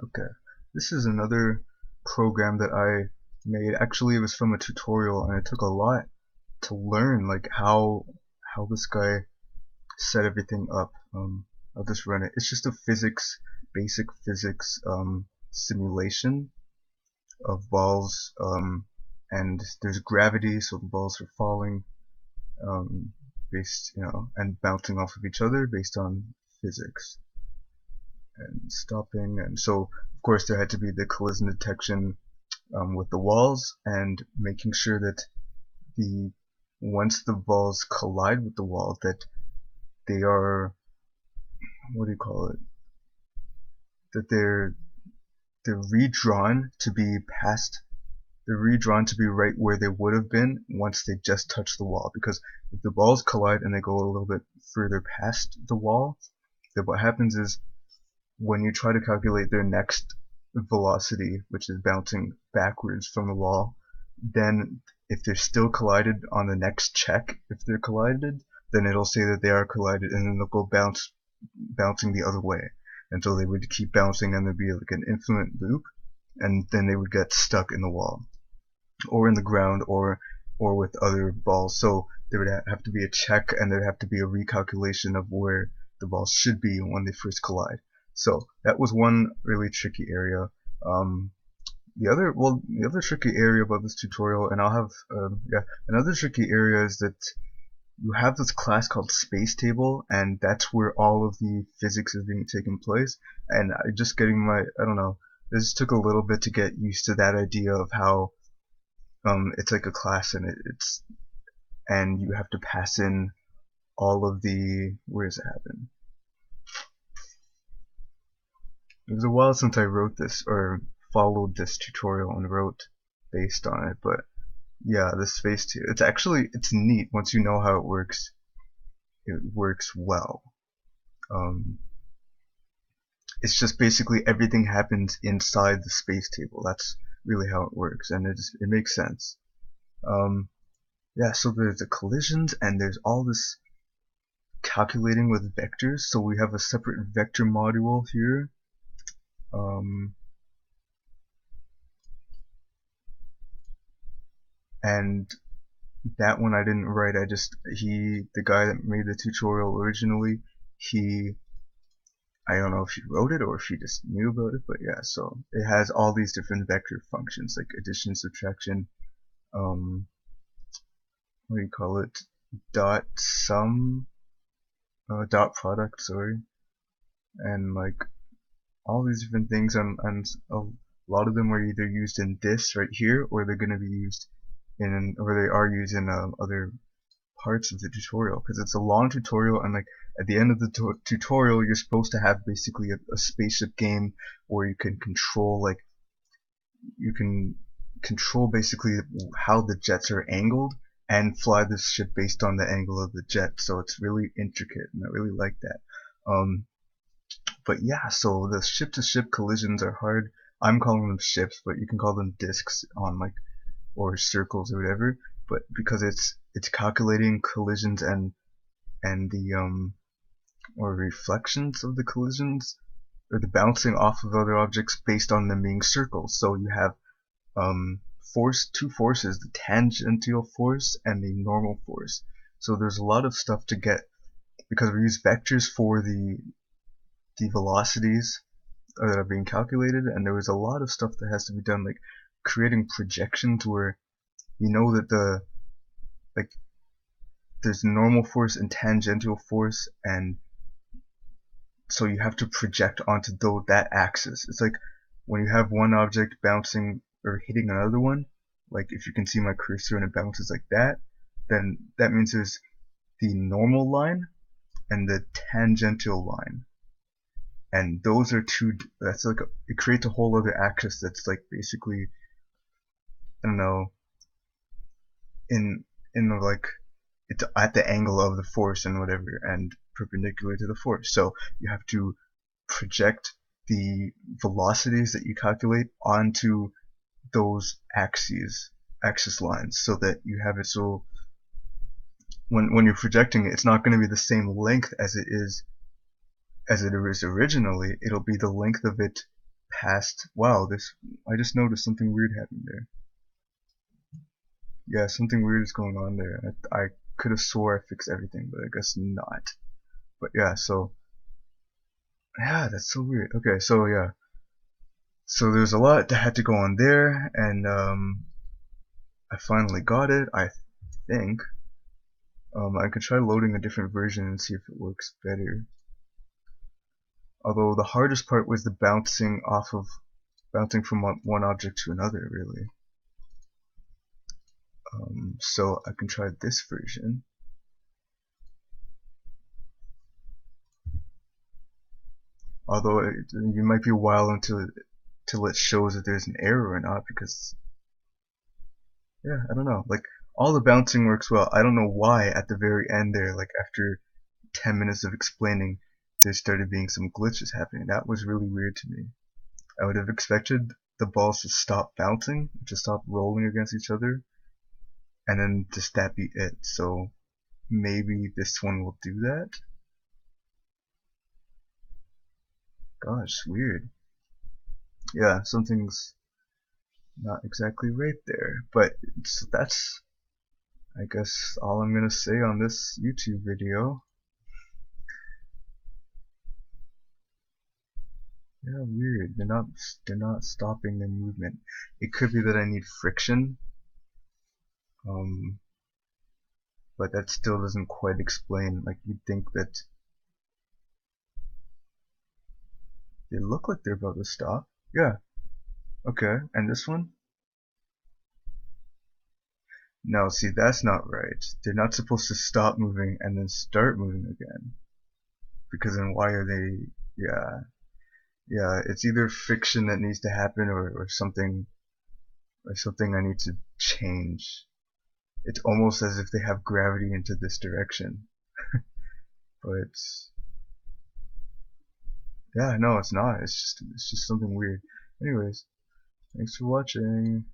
Okay, this is another program that I made. Actually, it was from a tutorial, and it took a lot to learn, like how this guy set everything up. I'll just run it. It's just a basic physics simulation of balls, and there's gravity, so the balls are falling, um, and bouncing off of each other based on physics and stopping. And so, of course, there had to be the collision detection with the walls and making sure that the once the balls collide with the wall, that they are, what do you call it, that they're redrawn to be past they're redrawn to be right where they would have been once they just touch the wall. Because if the balls collide and they go a little bit further past the wall, then what happens is when you try to calculate their next velocity, which is bouncing backwards from the wall, then if they're still collided on the next check, if they're collided, then it'll say that they are collided, and then they'll go bouncing the other way. And so they would keep bouncing, and there'd be like an infinite loop, and then they would get stuck in the wall, or in the ground, or with other balls. So there would have to be a check, and there'd have to be a recalculation of where the balls should be when they first collide. So that was one really tricky area. The other tricky area about this tutorial, and I'll have, another tricky area is that you have this class called space table, and that's where all of the physics is being taken place. And I just getting I don't know, this took a little bit to get used to that idea of how, it's like a class, and and you have to pass in all of the, where does it happen? It was a while since I wrote this, or followed this tutorial and wrote based on it, but yeah, the space too. It's neat once you know how it works. It works well. It's just basically everything happens inside the space table. That's really how it works, and it makes sense. Yeah, so there's the collisions, and there's all this calculating with vectors. So we have a separate vector module here. And that one I didn't write. The guy that made the tutorial originally, I don't know if he wrote it or if he just knew about it, but yeah, so it has all these different vector functions like addition, subtraction, what do you call it, dot sum, dot product, sorry, and like all these different things, and a lot of them are either used in this right here, or they're going to be used or they are used in other parts of the tutorial, because it's a long tutorial, and like at the end of the tutorial you're supposed to have basically a spaceship game where you can control basically how the jets are angled and fly this ship based on the angle of the jet. So it's really intricate, and I really like that. But yeah, so the ship-to-ship collisions are hard. I'm calling them ships, but you can call them discs or circles or whatever. But because it's calculating collisions and the or reflections of the collisions, or the bouncing off of other objects based on them being circles. So you have two forces, the tangential force and the normal force. So there's a lot of stuff to get, because we use vectors for the velocities that are being calculated, and there was a lot of stuff that has to be done, like creating projections where you know that there's normal force and tangential force, and so you have to project onto that axis. It's like when you have one object bouncing or hitting another one, like if you can see my cursor and it bounces like that, then that means there's the normal line and the tangential line, and those are that's like it creates a whole other axis that's like basically, I don't know, in like it's at the angle of the force and whatever, and perpendicular to the force. So you have to project the velocities that you calculate onto those axis lines, so that you have it so when you're projecting it, it's not going to be the same length as it is originally. It'll be the length of it past. Wow, this, I just noticed something weird happened there. Yeah, something weird is going on there. I could have swore I fixed everything, but I guess not. But yeah, so yeah, that's so weird. Okay, so yeah, so there's a lot that had to go on there, and I finally got it, I think. I could try loading a different version and see if it works better. Although the hardest part was the bouncing from one object to another, really. So I can try this version. Although you might be a while until it shows that there's an error or not, because yeah, I don't know. Like, all the bouncing works well. I don't know why at the very end there, like after 10 minutes of explaining, there started being some glitches happening. That was really weird to me. I would have expected the balls to stop bouncing, to stop rolling against each other, and then just that be it. So maybe this one will do that. Gosh, weird. Yeah, something's not exactly right there. But that's, I guess, all I'm gonna say on this YouTube video. Yeah, weird. They're not stopping their movement. It could be that I need friction. Um, but that still doesn't quite explain. Like, you'd think that they look like they're about to stop. Yeah. Okay. And this one? No, see, that's not right. They're not supposed to stop moving and then start moving again. Because then why are they? Yeah. Yeah, it's either friction that needs to happen, or something I need to change. It's almost as if they have gravity into this direction. But yeah, no, it's not. It's just something weird. Anyways, thanks for watching.